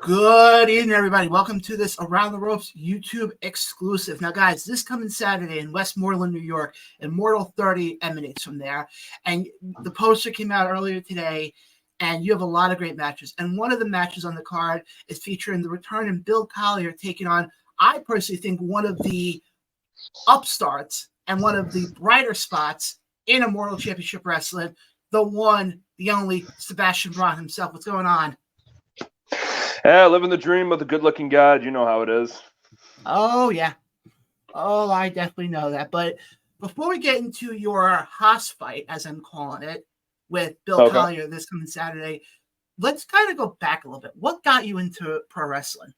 Good evening, everybody. Welcome to this Around the Ropes YouTube exclusive. Now, guys, this coming Saturday in West Mooreland, New York, Immortal 30 emanates from there. And the poster came out earlier today, and you have a lot of great matches. And one of the matches on the card is featuring the return of Bill Collier taking on, I personally think, one of the upstarts and one of the brighter spots in Immortal Championship Wrestling, the one, the only Sebastian Braun himself. What's going on? Yeah, living the dream of the good-looking guy. You know how it is. Oh, yeah. Oh, I definitely know that. But before we get into your Haas fight, as I'm calling it, with Bill Collier this coming Saturday, let's kind of go back a little bit. What got you into pro wrestling?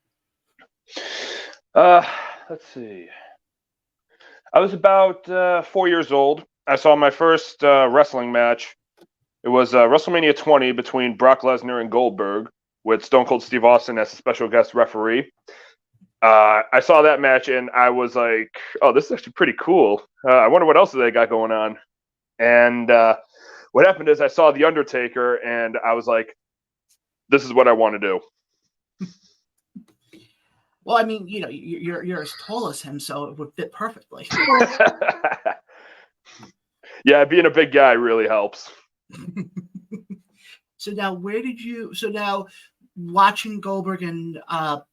Let's see. I was about 4 years old. I saw my first wrestling match. It was WrestleMania 20 between Brock Lesnar and Goldberg, with Stone Cold Steve Austin as a special guest referee. I saw that match, and I was like, oh, this is actually pretty cool. I wonder what else they got going on. And what happened is I saw The Undertaker, and I was like, this is what I want to do. Well, I mean, you know, you're as tall as him, so it would fit perfectly. Yeah, being a big guy really helps. So now watching Goldberg and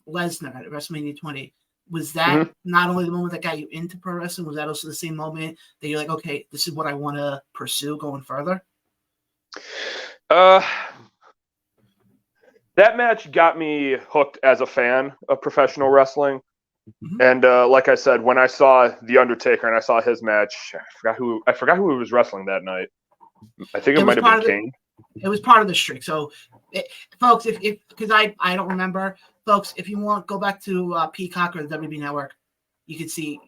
Lesnar at WrestleMania 20, was that not only the moment that got you into pro wrestling, was that also the same moment that you're like, okay, this is what I want to pursue going further? That match got me hooked as a fan of professional wrestling. And like I said, when I saw The Undertaker and I saw his match, I forgot who was wrestling that night. I think it might have been Kane. It was part of the streak. So, folks, if because I don't remember, folks, if you want, go back to Peacock or the WB Network. You can see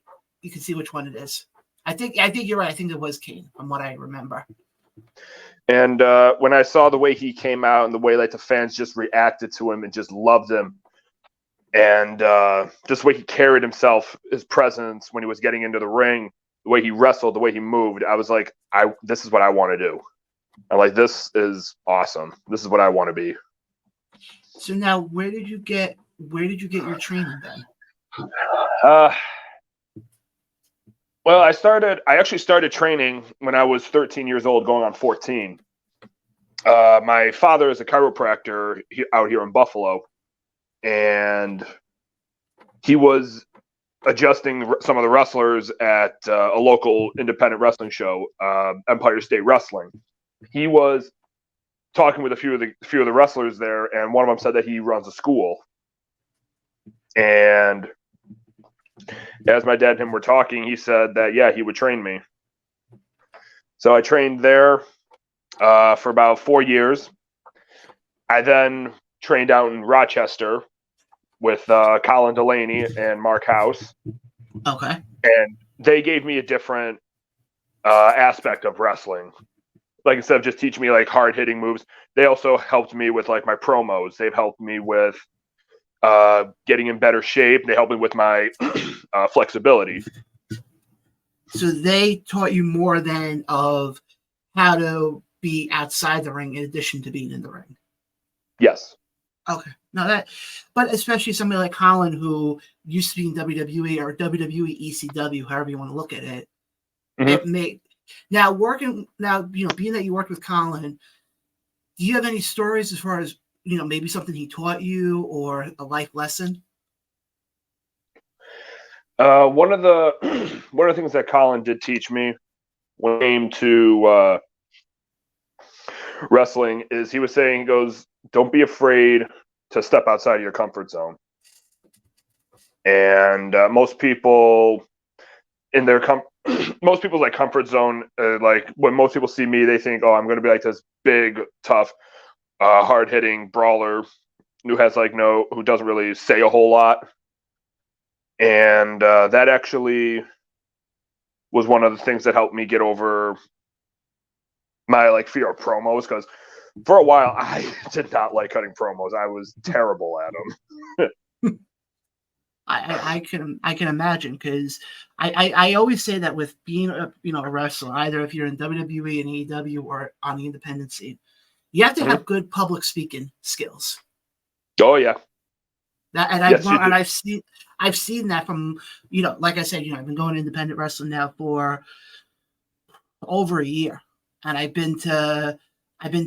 which one it is. I think you're right. I think it was Kane, from what I remember. And when I saw the way he came out and the way like the fans just reacted to him and just loved him, and just the way he carried himself, his presence when he was getting into the ring, the way he wrestled, the way he moved, I was like, this is what I want to do. I'm like, this is awesome. This is what I want to be. So now, where did you get your training then? Well, I actually started training when I was 13 years old, going on 14. My father is a chiropractor out here in Buffalo, and he was adjusting some of the wrestlers at a local independent wrestling show, Empire State Wrestling. He was talking with a few of the wrestlers there, and one of them said that he runs a school. And as my dad and him were talking, he said that, yeah, he would train me. So I trained there for about 4 years. I then trained out in Rochester with Colin Delaney and Mark House. Okay. And they gave me a different aspect of wrestling. Like, instead of just teaching me like hard hitting moves, they also helped me with like my promos. They've helped me with getting in better shape. They helped me with my flexibility. So they taught you more than of how to be outside the ring in addition to being in the ring. Yes. Okay. But especially somebody like Colin, who used to be in WWE or WWE ECW, however you want to look at it, it made. Now, being that you worked with Colin, do you have any stories as far as, maybe something he taught you or a life lesson? One of the things that Colin did teach me when it came to wrestling is he goes, don't be afraid to step outside of your comfort zone. And most people in their most people's like comfort zone, like when most people see me, they think, oh, I'm going to be like this big, tough, hard-hitting brawler who doesn't really say a whole lot. And that actually was one of the things that helped me get over my like fear of promos, because for a while I did not like cutting promos. I was terrible at them. I can imagine, because I always say that with being a wrestler, either if you're in WWE and AEW or on the independent scene, you have to have good public speaking skills. Oh yeah. That, and Yes, you do. I've seen that from, like I said, I've been going to independent wrestling now for over a year, and I've been to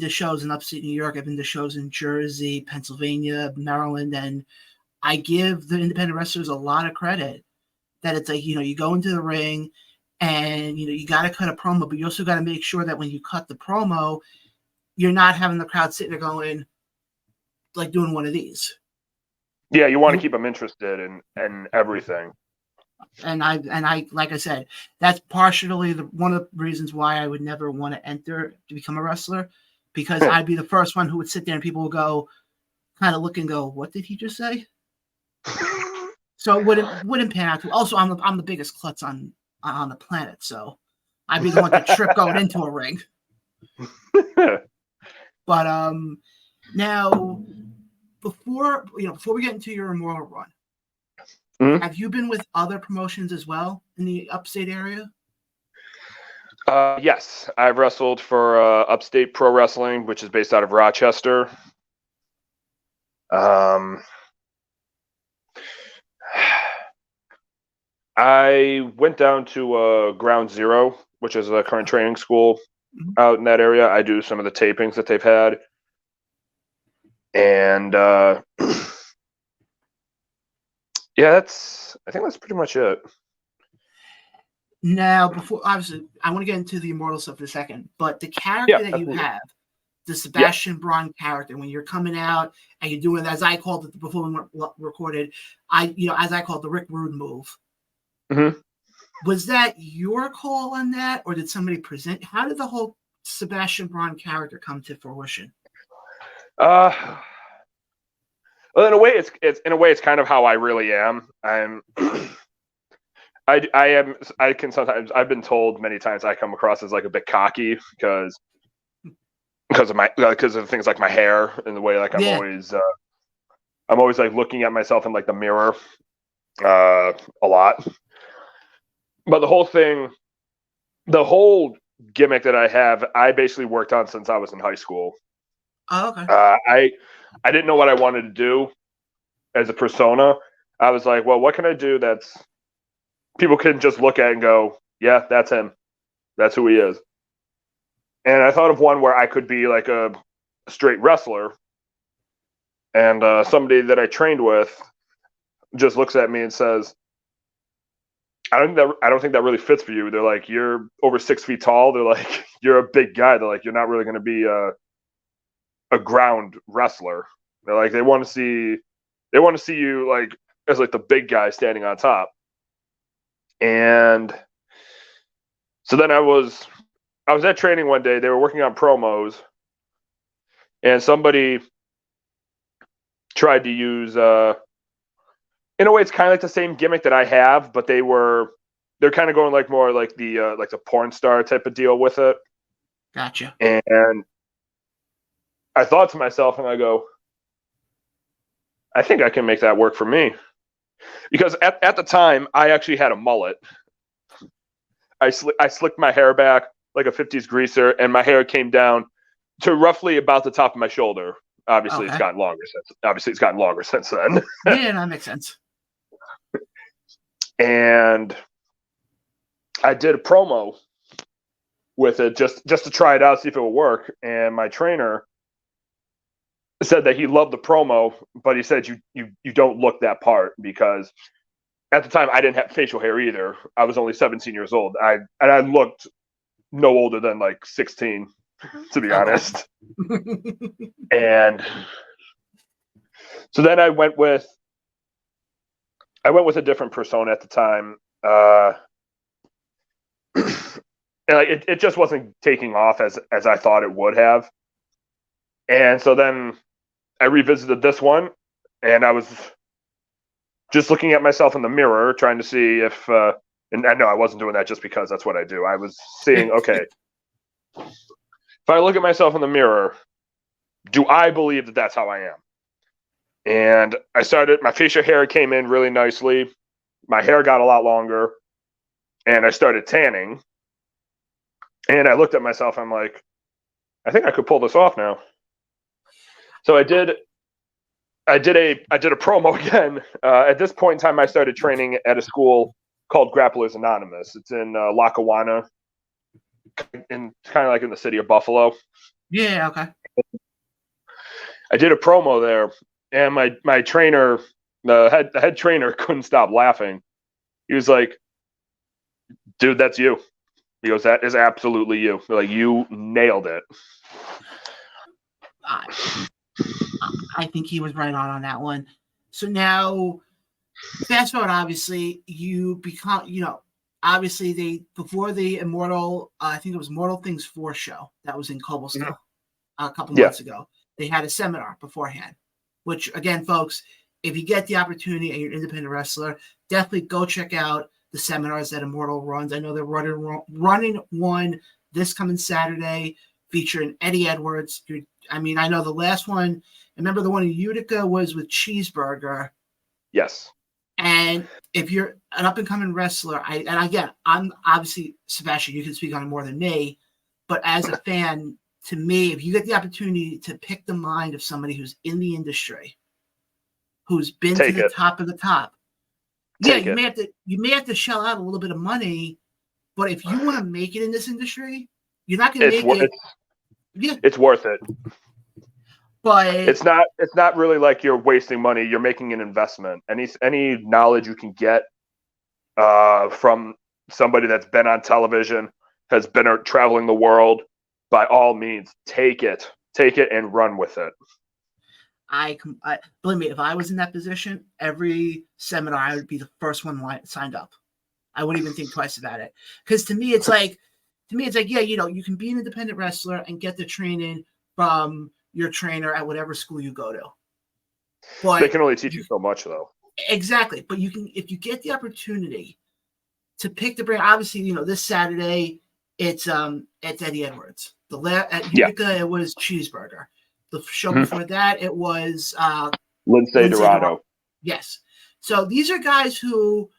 shows in upstate New York. I've been to shows in Jersey, Pennsylvania, Maryland, and I give the independent wrestlers a lot of credit that it's like, you go into the ring and, you got to cut a promo, but you also got to make sure that when you cut the promo, you're not having the crowd sitting there going, like doing one of these. Yeah, you want to keep them interested in everything. And I, like I said, that's partially one of the reasons why I would never want to enter to become a wrestler, because I'd be the first one who would sit there and people would go, kind of look and go, what did he just say? So it wouldn't pan out to. Also, I'm the biggest klutz on the planet, so I'd be the one to trip going into a ring. But now before we get into your Immortal run, mm-hmm. Have you been with other promotions as well in the upstate area? Yes, I've wrestled for Upstate Pro Wrestling, which is based out of Rochester. I went down to Ground Zero, which is a current training school out in that area. I do some of the tapings that they've had. And yeah, I think that's pretty much it. Now, before, obviously, I want to get into the Immortal stuff in a second, but the character that you have, the Sebastian Braun character, when you're coming out and you're doing, as I called it before we recorded, as I called the Rick Rude move. Mm-hmm. Was that your call on that, or did somebody present? How did the whole Sebastian Braun character come to fruition? Well, in a way, it's kind of how I really am. I've been told many times I come across as like a bit cocky because of things like my hair and the way like I'm always like looking at myself in like the mirror a lot. But the whole gimmick that I have, I basically worked on since I was in high school. Oh, okay. I didn't know what I wanted to do as a persona. I was like, well, what can I do that's people can just look at and go, yeah, that's him. That's who he is. And I thought of one where I could be like a straight wrestler, and somebody that I trained with just looks at me and says, I don't think that really fits for you. They're like, you're over 6 feet tall. They're like, you're a big guy. They're like, you're not really going to be a ground wrestler. They're like, they want to see you like as like the big guy standing on top. And so then I was at training one day. They were working on promos, and somebody tried to use in a way, it's kind of like the same gimmick that I have, but they're kind of going like more like the porn star type of deal with it. Gotcha. And I thought to myself, and I go, I think I can make that work for me, because at the time I actually had a mullet. I slicked my hair back like a 50s greaser, and my hair came down to roughly about the top of my shoulder. Obviously, It's gotten longer since then. Yeah, that makes sense. And I did a promo with it just to try it out, see if it would work. And my trainer said that he loved the promo, but he said you don't look that part, because at the time I didn't have facial hair either. I was only 17 years old. I looked no older than like 16, to be honest. And so then I went with a different persona at the time. And it just wasn't taking off as I thought it would have. And so then I revisited this one, and I was just looking at myself in the mirror, trying to see if, and I know I wasn't doing that just because that's what I do. I was seeing, okay, if I look at myself in the mirror, do I believe that that's how I am? And my facial hair came in really nicely. My hair got a lot longer, and I started tanning. And I looked at myself, I'm like, I think I could pull this off now. So I did I did a promo again. At this point in time, I started training at a school called Grapplers Anonymous. It's in Lackawanna, kind of like in the city of Buffalo. Yeah, okay. I did a promo there, and my trainer, the head trainer, couldn't stop laughing. He was like, "Dude, that's you." He goes, "That is absolutely you. Like, you nailed it." I think he was right on that one. So now, fast forward, obviously, you become, obviously before the Immortal, I think it was Mortal Things 4 show that was in Cobblestone a couple months ago. They had a seminar beforehand, which, again, folks, if you get the opportunity and you're an independent wrestler, definitely go check out the seminars that Immortal runs. I know they're running one this coming Saturday featuring Eddie Edwards. I know the last one, remember the one in Utica was with Cheeseburger. Yes. And if you're an up-and-coming wrestler, I'm obviously, Sebastian, you can speak on it more than me, but as a fan, to me, if you get the opportunity to pick the mind of somebody who's in the industry, who's been to the top of the top, you may have to shell out a little bit of money, but if you want to make it in this industry, you're not going to make it. It's worth it. But it's not really like you're wasting money. You're making an investment. Any knowledge you can get from somebody that's been on television, has been traveling the world, by all means, take it and run with it. I believe me, if I was in that position, every seminar I would be the first one signed up. I wouldn't even think twice about it, because to me it's like, yeah, you can be an independent wrestler and get the training from your trainer at whatever school you go to. But they can only teach you so much, though. Exactly, but you can, if you get the opportunity to pick the brand. Obviously, this Saturday it's Eddie Edwards. At Utica it was Cheeseburger. The show before that it was Lindsay Dorado. Yes. So these are guys who,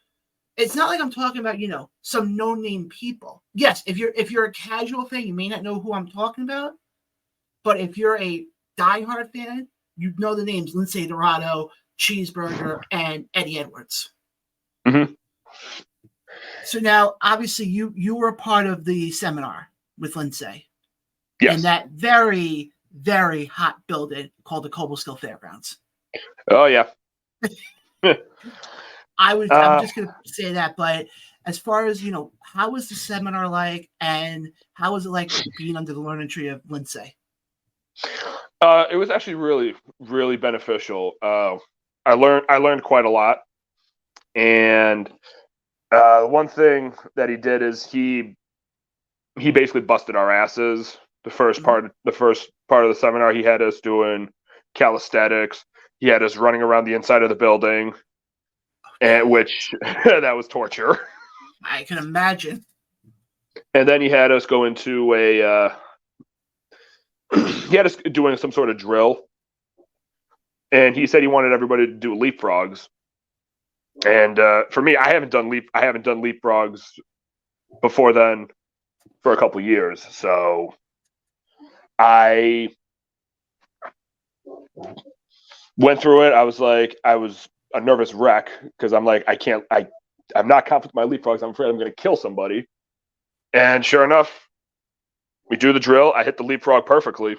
it's not like I'm talking about, some no-name people. Yes, if you're a casual fan, you may not know who I'm talking about. But if you're a diehard fan, you know the names Lindsay Dorado, Cheeseburger, and Eddie Edwards. Mm-hmm. So now, obviously, you were a part of the seminar with Lindsay. Yes. In that very, very hot building called the Cobblestone Fairgrounds. Oh, yeah. I'm just going to say that, but as far as, how was the seminar like, and how was it like being under the learning tree of Lindsay? It was actually really, really beneficial. I learned quite a lot, and one thing that he did is he basically busted our asses. The first part of the seminar, he had us doing calisthenics. He had us running around the inside of the building, and which that was torture. I can imagine. And then he had us go into he had us doing some sort of drill, and he said he wanted everybody to do leapfrogs. And for me, I haven't done leapfrogs before then for a couple years, so I went through it. I was a nervous wreck because I'm like, I'm not confident with my leapfrogs. I'm afraid I'm going to kill somebody. And sure enough, we do the drill. I hit the leapfrog perfectly.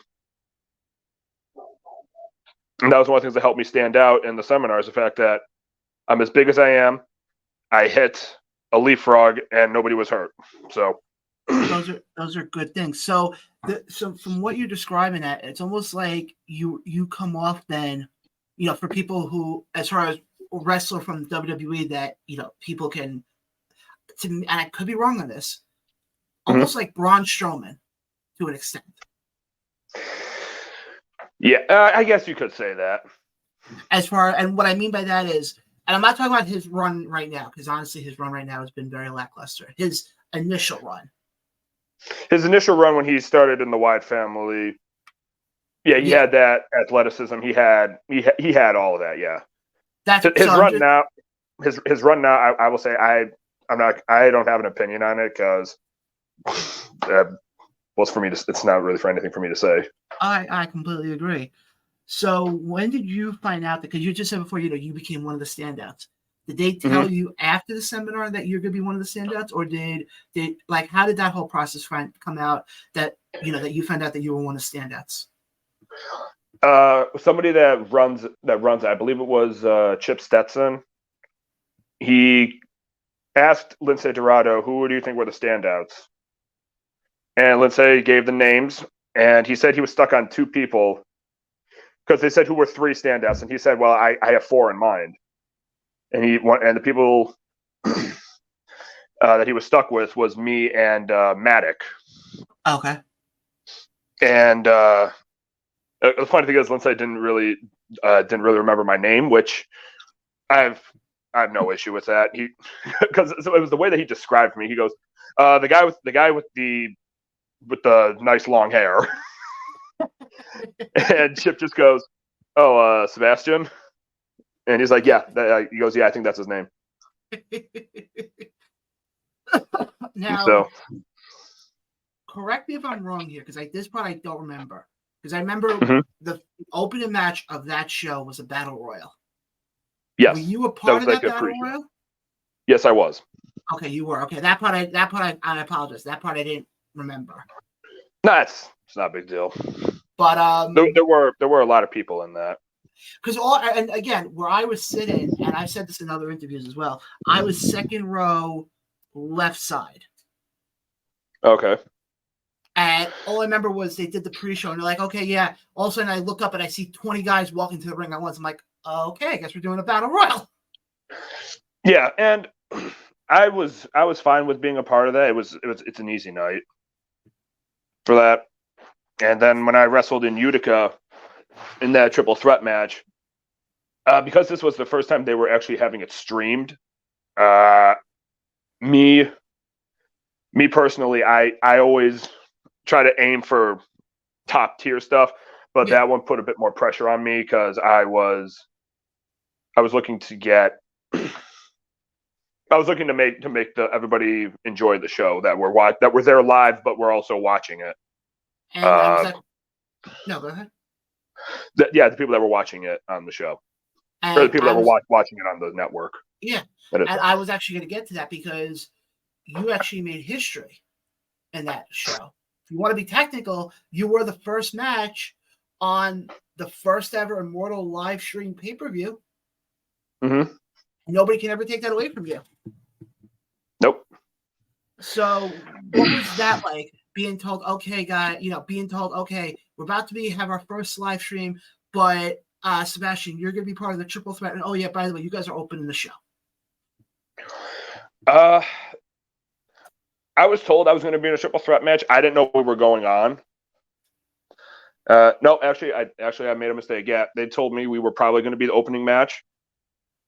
And that was one of the things that helped me stand out in the seminar, is the fact that I'm as big as I am. I hit a leapfrog and nobody was hurt. So those are good things. So from what you're describing, that it's almost like you come off then, for people who, as far as wrestler from WWE, that people can, and I could be wrong on this, almost like Braun Strowman to an extent. Yeah, I guess you could say that. And what I mean by that is, and I'm not talking about his run right now, because honestly, his run right now has been very lackluster. His initial run when he started in the Wyatt family, he had that athleticism. He had all of that. Yeah, his run now. I will say I don't have an opinion on it, because it's not really for anything for me to say. I completely agree. So when did you find out that? Because you just said before, you became one of the standouts. Did they tell you after the seminar that you're going to be one of the standouts, or did like how did that whole process come out that that you found out that you were one of the standouts? Somebody that runs, I believe it was Chip Stetson. He asked Lindsay Dorado, who do you think were the standouts? And Lindsay gave the names, and he said he was stuck on two people because they said who were three standouts, and he said, well, I have four in mind. And the people that he was stuck with was me and Maddock. Okay. And the funny thing is, Lindsay didn't really remember my name, which I have no issue with that. Because it was the way that he described me. He goes, the guy with the nice long hair. And Chip just goes, oh, Sebastian. And he's like, yeah. He goes, yeah, I think that's his name. Now, correct me if I'm wrong here, because this part I don't remember. Because I remember the opening match of that show was a battle royal. Yes. Were you a part of that battle royal? Yes, I was. Okay, you were. Okay, that part I apologize. That part I didn't remember. No, it's not a big deal. But there were a lot of people in that. Because and again, where I was sitting, and I've said this in other interviews as well, I was second row, left side. Okay. And all I remember was they did the pre-show, and they're like, okay, yeah. All of a sudden, I look up and I see 20 guys walking to the ring at once. I'm like, okay, I guess we're doing a battle royal. Yeah, and I was fine with being a part of that. It's an easy night for that. And then when I wrestled in Utica in that triple threat match, because this was the first time they were actually having it streamed, me personally, I always try to aim for top tier stuff, but that one put a bit more pressure on me because I was looking to get. I was looking to make everybody enjoy the show that were there live, but we're also watching it. And no, go ahead. The people that were watching it on the show, or the people that were watching it on the network. Yeah, and I was actually going to get to that because you actually made history in that show. If you want to be technical, you were the first match on the first ever Immortal live stream pay-per-view. Mm-hmm. Nobody can ever take that away from you. Nope. So what was that like? Being told, okay, okay, we're about to have our first live stream, but Sebastian, you're going to be part of the triple threat. And oh yeah, by the way, you guys are opening the show. I was told I was going to be in a triple threat match. I didn't know we were going on. No, actually, I made a mistake. Yeah, they told me we were probably going to be the opening match,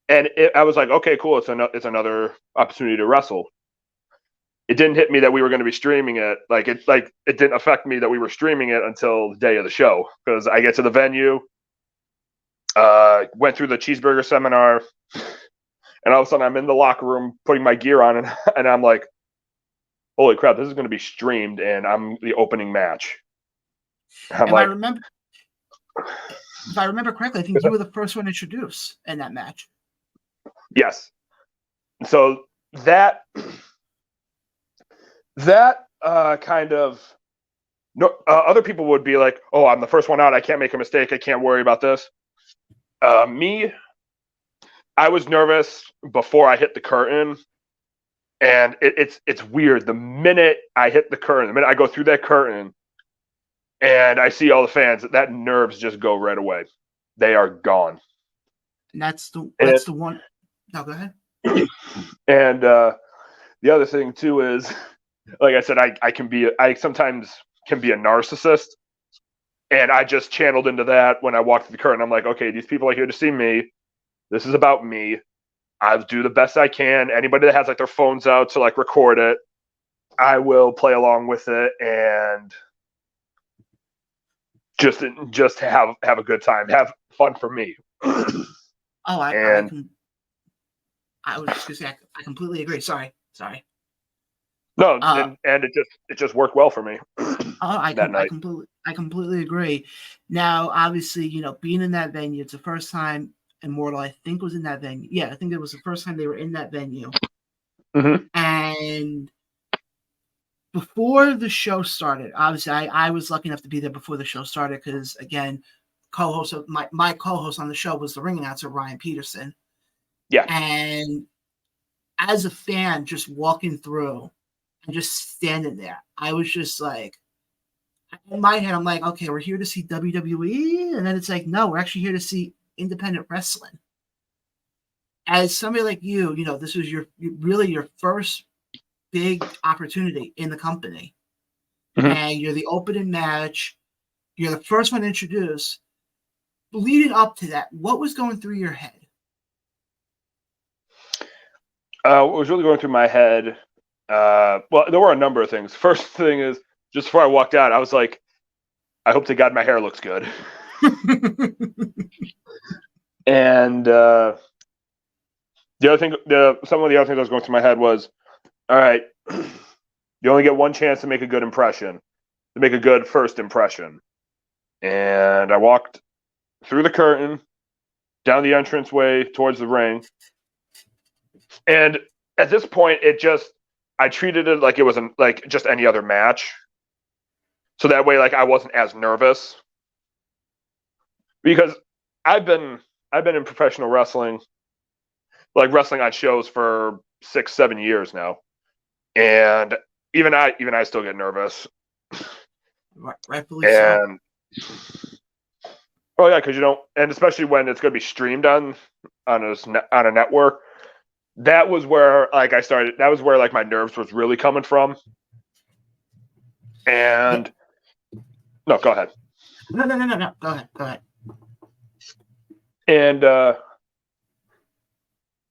and I was like, okay, cool. It's another opportunity to wrestle. It didn't hit me that we were going to be streaming it. It didn't affect me that we were streaming it until the day of the show, because I get to the venue, went through the cheeseburger seminar, and all of a sudden I'm in the locker room putting my gear on, and I'm like, holy crap, this is going to be streamed, and I'm the opening match. If I remember correctly, I think you were the first one introduced in that match. Yes. So that kind of other people would be like, oh, I'm the first one out. I can't make a mistake. I can't worry about this. Me, I was nervous before I hit the curtain. And it's weird. The minute I hit the curtain, the minute I go through that curtain and I see all the fans, that nerves just go right away. They are gone. And that's the one. No, go ahead. And the other thing too is, like I said, I sometimes can be a narcissist, and I just channeled into that when I walked through the curtain. I'm like, okay, these people are here to see me. This is about me. I'll do the best I can. Anybody that has their phones out to record it, I will play along with it and just have a good time, have fun for me. I was just gonna say I completely agree. Sorry. No, Uh, and it just worked well for me I that night. completely agree. Now, obviously, being in that venue, it's the first time Immortal, I think, was in that venue. Yeah, I think it was the first time they were in that venue. Mm-hmm. And before the show started, obviously, I was lucky enough to be there before the show started because, again, co-host of my co-host on the show was the ring announcer, Ryan Peterson. Yeah. And as a fan, just walking through and just standing there, I was just like, in my head, I'm like, okay, we're here to see WWE, and then it's like, no, we're actually here to see independent wrestling. As somebody like you, this was really your first big opportunity in the company, Mm-hmm. and you're the opening match. You're the first one introduced. Leading up to that, what was going through your head? What was really going through my head, well, there were a number of things. First thing is, just before I walked out, I was like, I hope to God my hair looks good. And the other thing, some of the other things that was going through my head was, all right, you only get one chance to make a good impression, to make a good first impression. And I walked through the curtain, down the entranceway towards the ring. And at this point, I treated it like it was like just any other match. So that way, like I wasn't as nervous. Because I've been in professional wrestling, like wrestling on shows for 6-7 years now. And even I still get nervous. Rightfully so. Oh yeah, because and especially when it's going to be streamed on a network. That was where like I started. That was where like my nerves was really coming from. And no, go ahead. No. Go ahead. And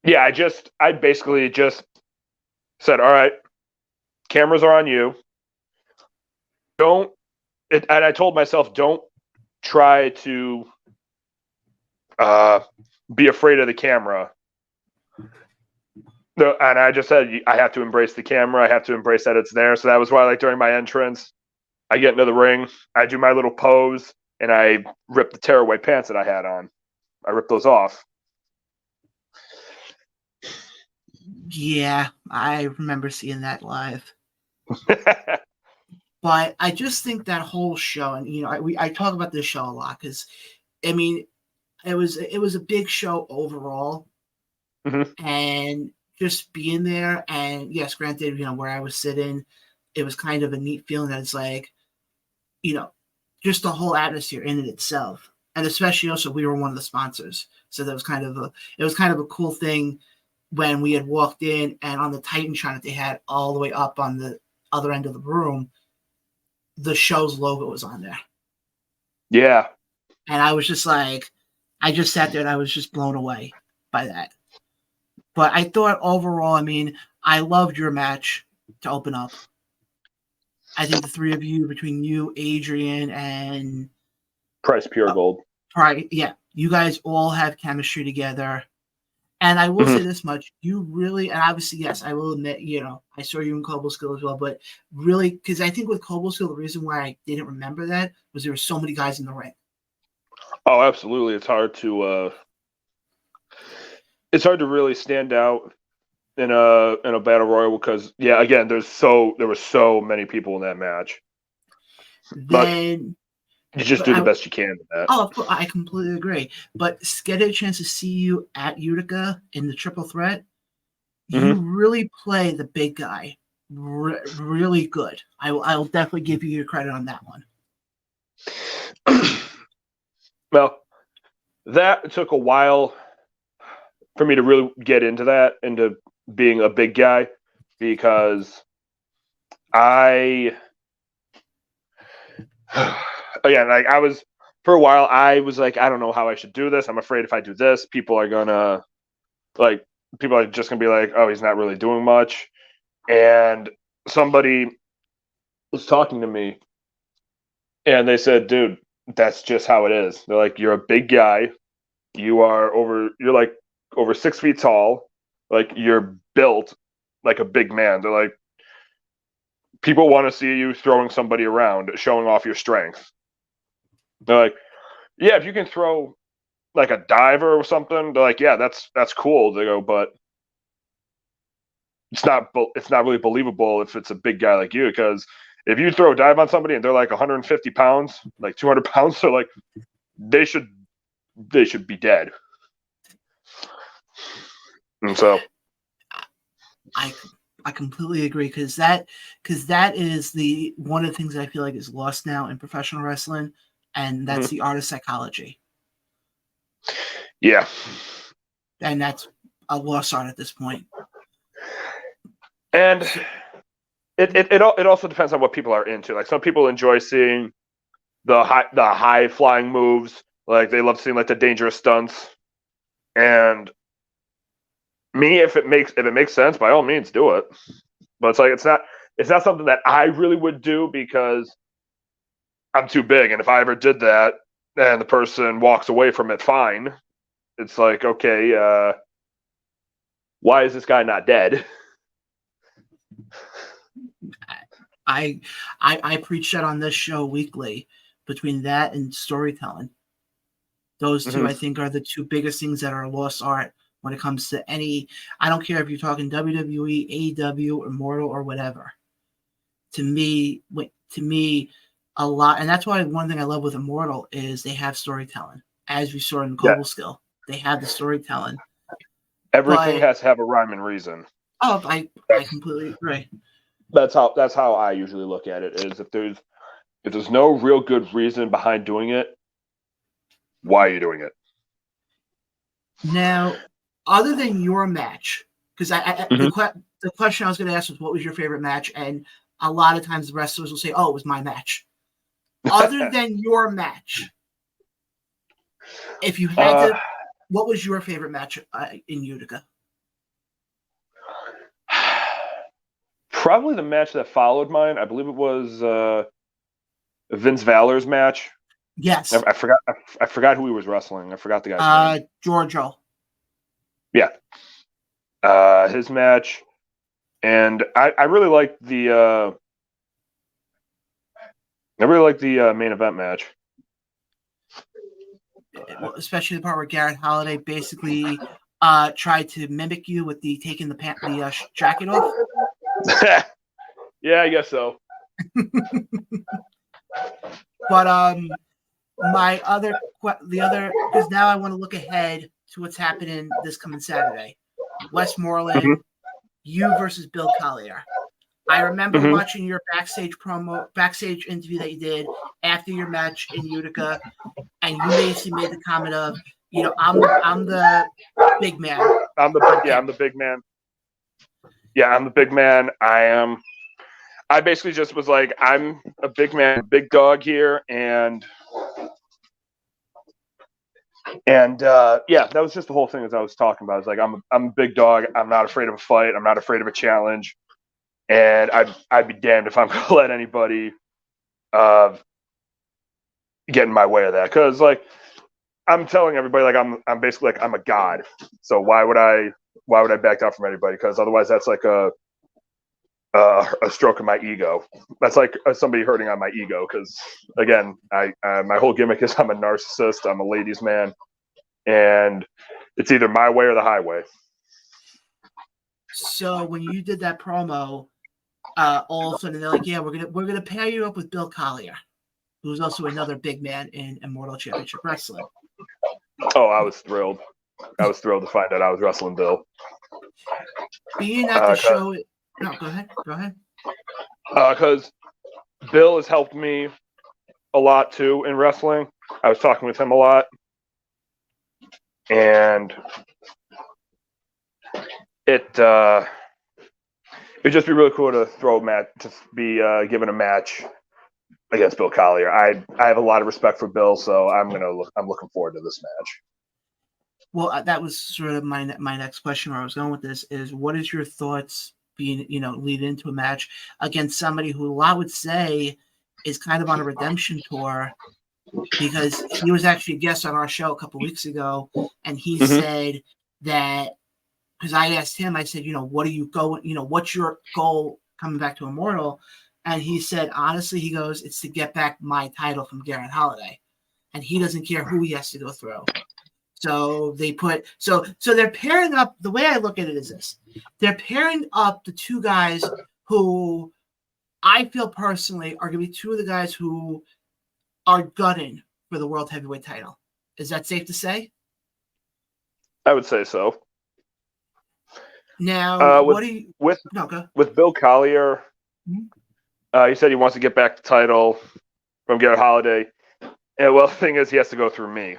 yeah, I basically just said, all right, cameras are on you. And I told myself, don't try to be afraid of the camera. No, and I just said, I have to embrace the camera. I have to embrace that it's there. So that was why, like, during my entrance, I get into the ring, I do my little pose, and I rip the tearaway pants that I had on. I rip those off. Yeah, I remember seeing that live. But I just think that whole show, and I talk about this show a lot because, I mean, it was a big show overall, and just being there, and yes, granted, where I was sitting, it was kind of a neat feeling that it's like, just the whole atmosphere in it itself, and especially also we were one of the sponsors, so that was kind of a cool thing when we had walked in and on the Titantron that they had all the way up on the other end of the room, the show's logo was on there. Yeah. And I was just like, I just sat there and I was just blown away by that. But I thought overall, I mean, I loved your match to open up. I think the three of you, between you, Adrian, and Price Pure Gold. Right, yeah, you guys all have chemistry together. And I will say this much, you really, and obviously, yes, I will admit, I saw you in Cobleskill as well, but really, because I think with Cobleskill, the reason why I didn't remember that was there were so many guys in the ring. Oh, absolutely. It's hard to really stand out in a battle royal because, yeah, again, there were so many people in that match. Then you just do the best you can with that. Oh, I completely agree. But getting a chance to see you at Utica in the triple threat, you really play the big guy really good. I will definitely give you your credit on that one. Well, that took a while for me to really get into being a big guy, because again, like for a while, I was like, I don't know how I should do this. I'm afraid if I do this, people are just gonna be like, oh, he's not really doing much. And somebody was talking to me, and they said, dude, that's just how it is. They're like, you're a big guy. You're like over 6 feet tall. Like, you're built like a big man. They're like, people want to see you throwing somebody around, showing off your strength. They're like, yeah, if you can throw like a diver or something, they're like, yeah, that's cool. They go, but it's not really believable if it's a big guy like you, because if you throw a dive on somebody and they're like 150 pounds, like 200 pounds, they're like, they should be dead. And so I completely agree, because that is the one of the things that I feel like is lost now in professional wrestling, and that's the art of psychology. Yeah. And that's a lost art at this point. And it also depends on what people are into. Like, some people enjoy seeing the high flying moves. Like, they love seeing like the dangerous stunts. And me, if it makes sense, by all means, do it. But it's like, it's not something that I really would do, because I'm too big. And if I ever did that and the person walks away from it fine, it's like, okay, why is this guy not dead? I preach that on this show weekly, between that and storytelling. Those two, I think, are the two biggest things that are lost art when it comes to any. I don't care if you're talking WWE, AEW, Immortal, or whatever. To me, a lot, and that's why one thing I love with Immortal is they have storytelling. As we saw in Global Skill, they have the storytelling. Everything has to have a rhyme and reason. Oh, I completely agree. That's how I usually look at it. Is if there's no real good reason behind doing it, why are you doing it? Now, other than your match, because the question I was going to ask was, what was your favorite match? And a lot of times the wrestlers will say, oh, it was my match. Other than your match, if you had to, what was your favorite match in Utica? Probably the match that followed mine. I believe it was Vince Valor's match. Yes. I forgot who he was wrestling. I forgot the guy's name. Giorgio. Yeah. His match. And I really liked the main event match. Especially the part where Garrett Holiday basically tried to mimic you with the taking the jacket off. Yeah, I guess so. But because now I want to look ahead to what's happening this coming Saturday. West Mooreland, you versus Bill Collier. I remember watching your backstage interview that you did after your match in Utica, and you basically made the comment of, I'm the big man. I'm the big man. Yeah, I'm the big man. I basically just was like, I'm a big man, big dog here, and that was just the whole thing as I was talking about. It's like, I'm a big dog. I'm not afraid of a fight. I'm not afraid of a challenge, and I'd be damned if I'm going to let anybody get in my way of that. Because like, I'm telling everybody, like, I'm basically like, I'm a god. So why would I back down from anybody? Because otherwise, that's like a stroke of my ego. That's like somebody hurting on my ego. Because again, my whole gimmick is I'm a narcissist. I'm a ladies' man, and it's either my way or the highway. So when you did that promo, all of a sudden they're like, "Yeah, we're gonna pair you up with Bill Collier, who's also another big man in Immortal Championship Wrestling." Oh, I was thrilled. I was thrilled to find out I was wrestling Bill. Being at the show. No, go ahead. Because Bill has helped me a lot too in wrestling. I was talking with him a lot, and it'd just be really cool to be given a match against Bill Collier. I have a lot of respect for Bill, so I'm looking forward to this match. Well, that was sort of my next question where I was going with this is, what is your thoughts being, lead into a match against somebody who I would say is kind of on a redemption tour, because he was actually a guest on our show a couple of weeks ago, and he said that, because I asked him, I said, what are you going, what's your goal coming back to Immortal? And he said, honestly, he goes, it's to get back my title from Garrett Holiday. And he doesn't care who he has to go through. So they put so they're pairing up. The way I look at it is this: they're pairing up the two guys who I feel personally are going to be two of the guys who are gunning for the world heavyweight title. Is that safe to say? I would say so. Now, with Bill Collier, he said he wants to get back the title from Garrett Holiday. And well, the thing is, he has to go through me.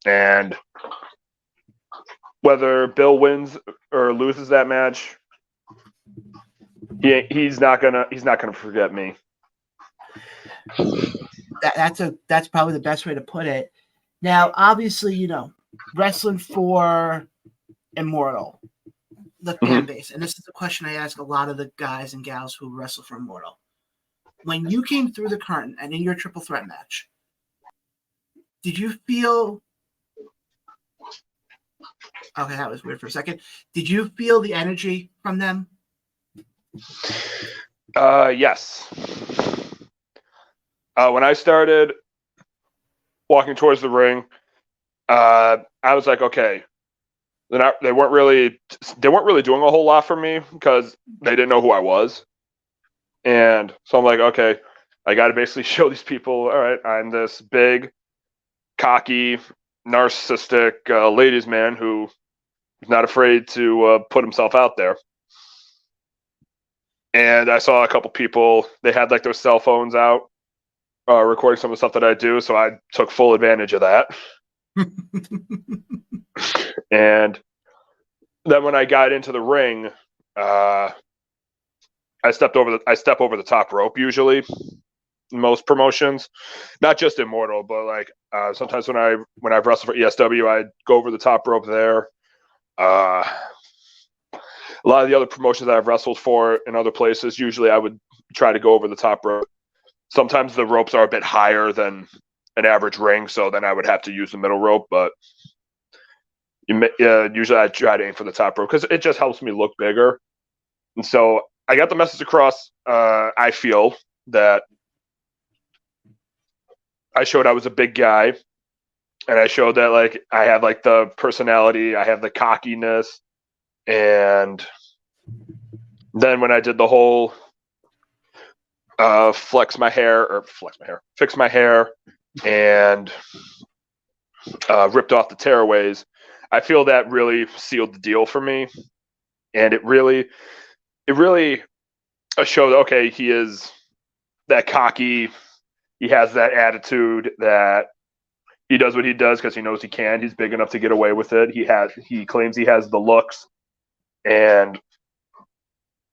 And whether Bill wins or loses that match, he's not gonna forget me. That's probably the best way to put it. Now, obviously, wrestling for Immortal, the fan base, and this is the question I ask a lot of the guys and gals who wrestle for Immortal. When you came through the curtain and in your triple threat match, did you feel? Okay, that was weird for a second. Did you feel the energy from them? Yes. When I started walking towards the ring, I was like, okay, they weren't really doing a whole lot for me because they didn't know who I was, and so I'm like, okay, I got to basically show these people, all right, I'm this big, cocky, narcissistic ladies' man who is not afraid to put himself out there. And I saw a couple people, they had like their cell phones out, recording some of the stuff that I do, so I took full advantage of that. And then when I got into the ring, I step over the top rope usually in most promotions, not just Immortal, but like sometimes when I've wrestled for ESW, I'd go over the top rope there. A lot of the other promotions that I've wrestled for in other places, usually I would try to go over the top rope. Sometimes the ropes are a bit higher than an average ring, so then I would have to use the middle rope. But usually I try to aim for the top rope because it just helps me look bigger. And so I got the message across. I feel that I showed I was a big guy, and I showed that like I have like the personality, I have the cockiness, and then when I did the whole fix my hair and ripped off the tearaways, I feel that really sealed the deal for me, and it really showed, okay, he is that cocky, he has that attitude that he does what he does because he knows he can. He's big enough to get away with it. He claims he has the looks, and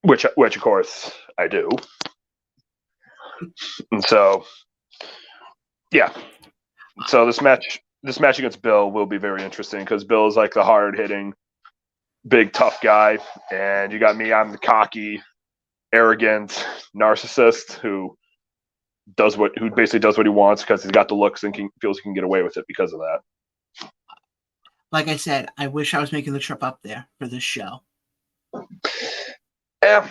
which of course I do. And so, yeah. So this match against Bill will be very interesting because Bill is like the hard-hitting, big, tough guy, and you got me. I'm the cocky, arrogant narcissist who basically does what he wants because he's got the looks and feels he can get away with it because of that. Like I said, I wish I was making the trip up there for this show. Yeah.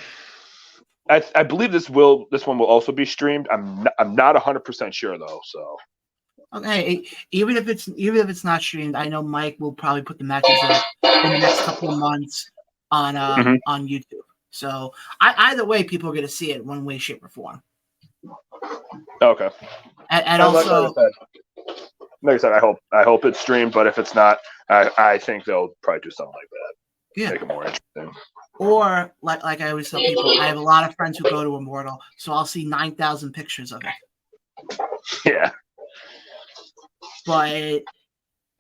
I believe this one will also be streamed. I'm not 100% sure though. So okay, even if it's not streamed, I know Mike will probably put the matches up in the next couple of months on YouTube. So either way, people are going to see it one way, shape, or form. Okay. And also, like I said, I hope it's streamed, but if it's not, I think they'll probably do something like that. Yeah. Make it more interesting. Or like I always tell people, I have a lot of friends who go to Immortal, so I'll see 9,000 pictures of it. Yeah. But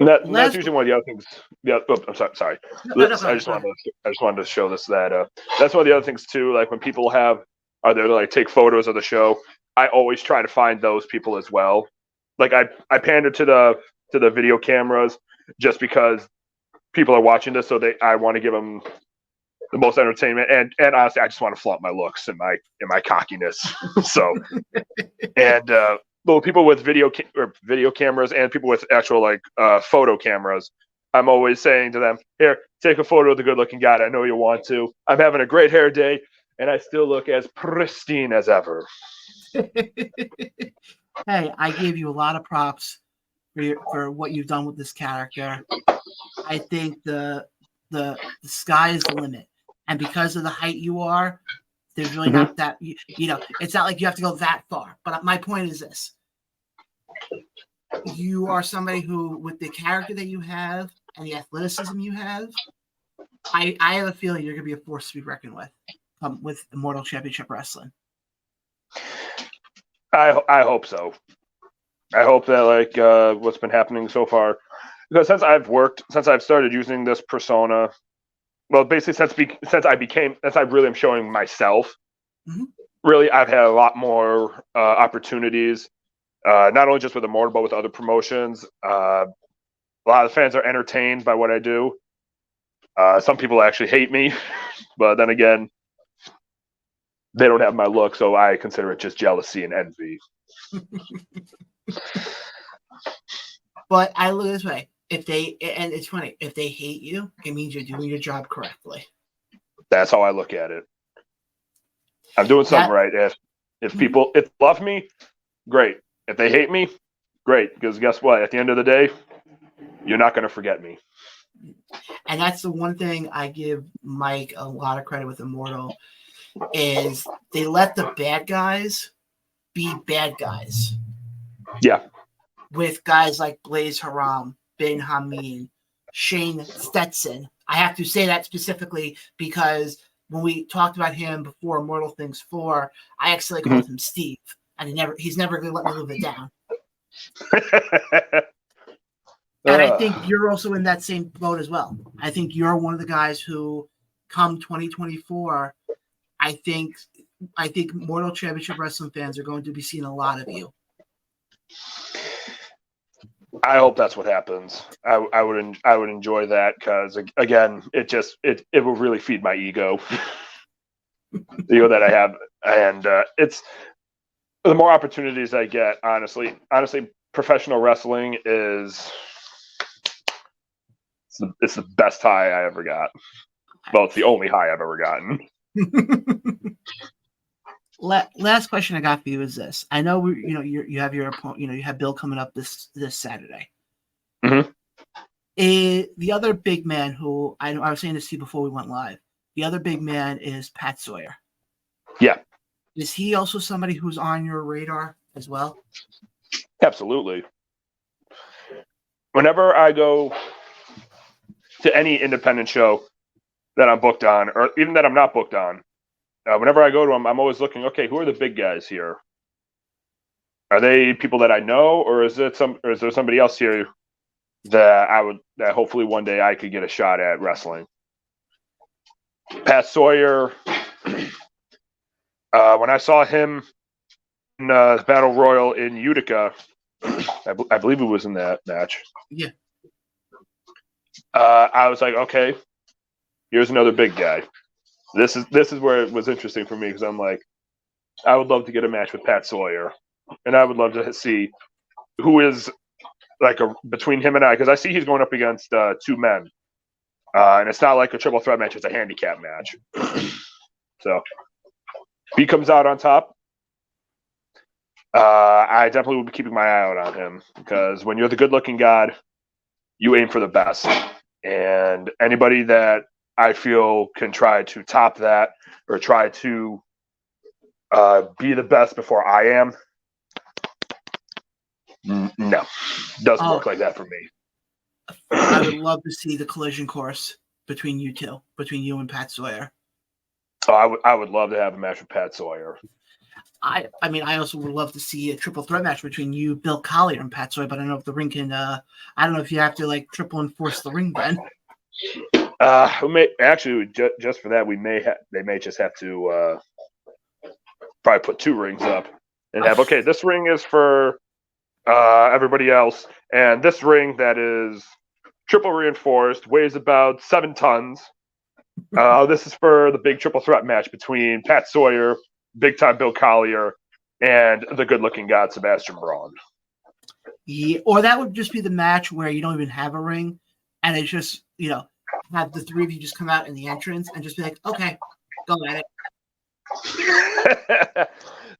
that's usually one of the other things. Yeah. Oh, I'm sorry. No, I just wanted to show this that that's one of the other things too. Like when people are there to like take photos of the show, I always try to find those people as well. Like I pander to the video cameras just because people are watching this, so I want to give them the most entertainment, and honestly, I just want to flaunt my looks and my cockiness. So, and people with video cameras and people with actual like photo cameras, I'm always saying to them, "Here, take a photo of the good-looking guy. I know you want to. I'm having a great hair day, and I still look as pristine as ever. Hey, I gave you a lot of props for what you've done with this character. I think the sky is the limit, and because of the height you are, there's really not that it's not like you have to go that far. But my point is this: you are somebody who, with the character that you have and the athleticism you have, I have a feeling you're going to be a force to be reckoned with Immortal Championship Wrestling. I hope so. I hope that like what's been happening so far, because since I've started using this persona, well, basically since I really am showing myself. Really, I've had a lot more opportunities, not only just with Immortal, but with other promotions. A lot of fans are entertained by what I do. Some people actually hate me, but then again, they don't have my look, so I consider it just jealousy and envy. But I look this way: and it's funny, if they hate you, it means you're doing your job correctly. That's how I look at it. I'm doing something right. If people love me, great. If they hate me, great. Because guess what? At the end of the day, you're not going to forget me. And that's the one thing I give Mike a lot of credit with Immortal, is they let the bad guys be bad guys. Yeah. With guys like Blaze Haram, Ben Hameen, Shane Stetson. I have to say that specifically because when we talked about him before Immortal Things 4, I actually called him Steve, and he's never going to let me live it down. And I think you're also in that same boat as well. I think you're one of the guys who, come 2024, I think Immortal Championship Wrestling fans are going to be seeing a lot of you. I hope that's what happens. I would enjoy that, because again, it will really feed my ego, the ego that I have, and it's the more opportunities I get. Honestly, professional wrestling is it's the best high I ever got. Well, it's the only high I've ever gotten. Last question I got for you is this: I know you have your opponent. You have Bill coming up this Saturday. The other big man who I was saying this to you before we went live. The other big man is Pat Sawyer. Yeah. Is he also somebody who's on your radar as well? Absolutely. Whenever I go to any independent show that I'm booked on, or even that I'm not booked on, whenever I go to them, I'm always looking, okay, who are the big guys here? Are they people that I know, or is there somebody else here that hopefully one day I could get a shot at wrestling? Pat Sawyer, when I saw him in the Battle Royal in Utica, I believe it was in that match. Yeah. I was like, okay, here's another big guy. This is where it was interesting for me, because I'm like, I would love to get a match with Pat Sawyer, and I would love to see who is between him and I, because I see he's going up against two men, and it's not like a triple threat match; it's a handicap match. So if he comes out on top, I definitely will be keeping my eye out on him, because when you're the good-looking god, you aim for the best, and anybody that I feel can try to top that or try to be the best before I am, no, doesn't work like that for me. I would love to see the collision course between you two, between you and Pat Sawyer. Oh, I would love to have a match with Pat Sawyer. I also would love to see a triple threat match between you, Bill Collier, and Pat Sawyer, but I don't know if the ring can. I don't know if you have to triple enforce the ring, Ben. We may actually just for that they may just have to probably put two rings up and have this ring is for everybody else, and this ring that is triple reinforced weighs about 7 tons. This is for the big triple threat match between Pat Sawyer, big time Bill Collier, and the good looking god Sebastian Braun. Yeah, or that would just be the match where you don't even have a ring, and it's just have the three of you just come out in the entrance and just be like, okay, go at it.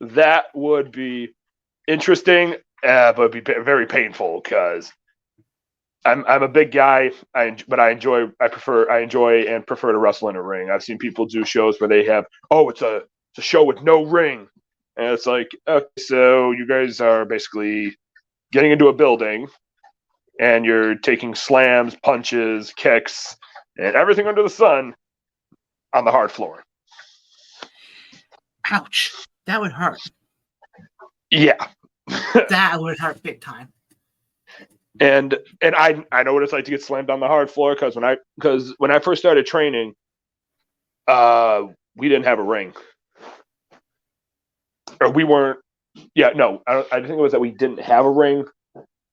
That would be interesting, but it'd be very painful because I'm a big guy. I enjoy and prefer to wrestle in a ring. I've seen people do shows where they have it's a show with no ring, and it's like, okay, so you guys are basically getting into a building and you're taking slams, punches, kicks, and everything under the sun on the hard floor. Ouch. That would hurt. Yeah. That would hurt big time. And I know what it's like to get slammed on the hard floor because when I first started training, we didn't have a ring. Or we weren't. Yeah, no, I think it was that we didn't have a ring,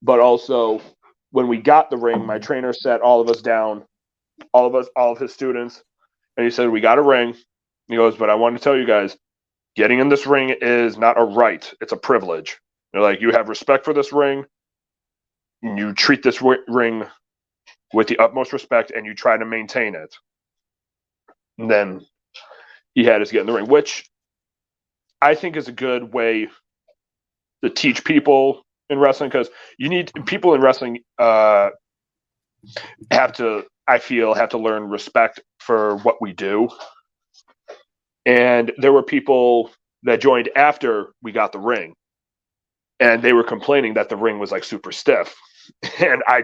but also when we got the ring, my trainer sat all of us down, all of his students, and he said, "We got a ring." He goes, "But I want to tell you guys, getting in this ring is not a right; it's a privilege. They're like, you have respect for this ring, and you treat this ring with the utmost respect, and you try to maintain it." And then he had us get in the ring, which I think is a good way to teach people in wrestling, because you need people in wrestling have to learn respect for what we do. And there were people that joined after we got the ring, and they were complaining that the ring was like super stiff. And I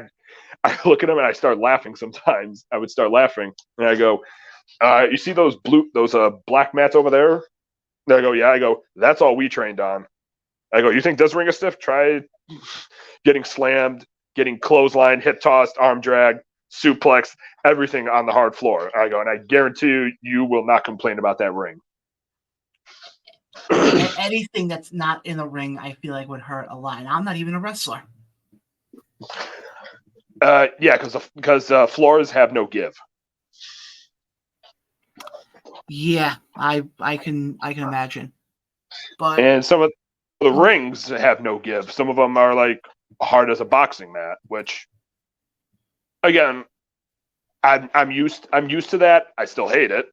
look at them and I start laughing. Sometimes I would start laughing and I go, "You see those black mats over there?" And I go, "Yeah." I go, "That's all we trained on." I go, "You think this ring is stiff? Try getting slammed, getting clotheslined, hip tossed, arm drag, suplex, everything on the hard floor." I go, and I guarantee you will not complain about that ring. Anything that's not in the ring, I feel like would hurt a lot. And I'm not even a wrestler. Yeah, because floors have no give. Yeah, I can imagine. And some of the rings have no give. Some of them are like hard as a boxing mat, which, again, I'm used to that. I still hate it,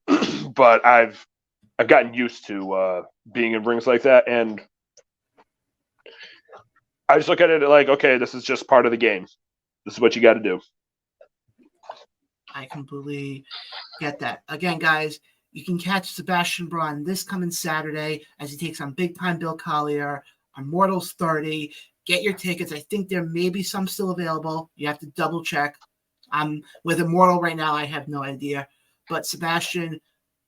but I've gotten used to being in rings like that, and I just look at it like, okay, this is just part of the game. This is what you got to do. I completely get that. Again, guys, you can catch Sebastian Braun this coming Saturday as he takes on big-time Bill Collier on Immortal 30. Get your tickets. I think there may be some still available. You have to double-check. With Immortal right now, I have no idea. But, Sebastian,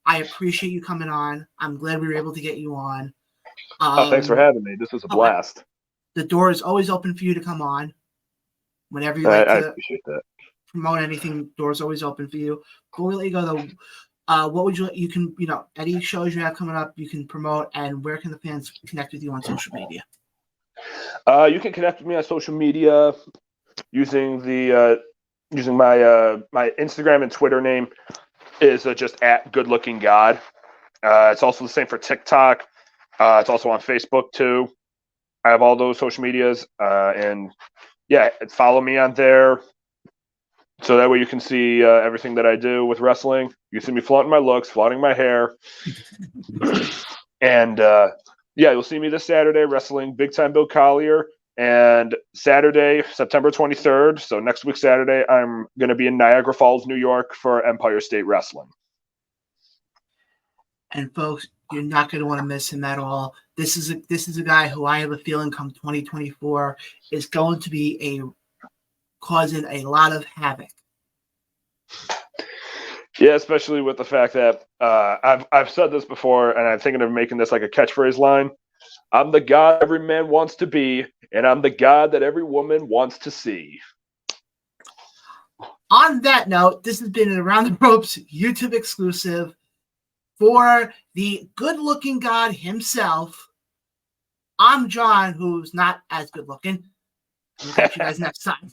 I appreciate you coming on. I'm glad we were able to get you on. Thanks for having me. This was a blast. The door is always open for you to come on. Whenever you like to appreciate that. Promote anything, door's always open for you. Before we let you go, though, what would you can, any shows you have coming up you can promote, and where can the fans connect with you on social media? You can connect with me on social media using my Instagram and Twitter name is just @GoodLookingGod. It's also the same for TikTok. It's also on Facebook too. I have all those social medias, and yeah, follow me on there. So that way you can see everything that I do with wrestling. You see me flaunting my looks, flaunting my hair. And you'll see me this Saturday wrestling Big Time Bill Collier. And Saturday, September 23rd, so next week Saturday, I'm going to be in Niagara Falls, New York for Empire State Wrestling. And folks, you're not going to want to miss him at all. This is a guy who I have a feeling come 2024 is going to be causing a lot of havoc. Yeah, especially with the fact that I've said this before, and I'm thinking of making this like a catchphrase line. I'm the God every man wants to be, and I'm the God that every woman wants to see. On that note, this has been an Around the Ropes YouTube exclusive for the good-looking God himself. I'm John, who's not as good-looking. We'll catch you guys next time.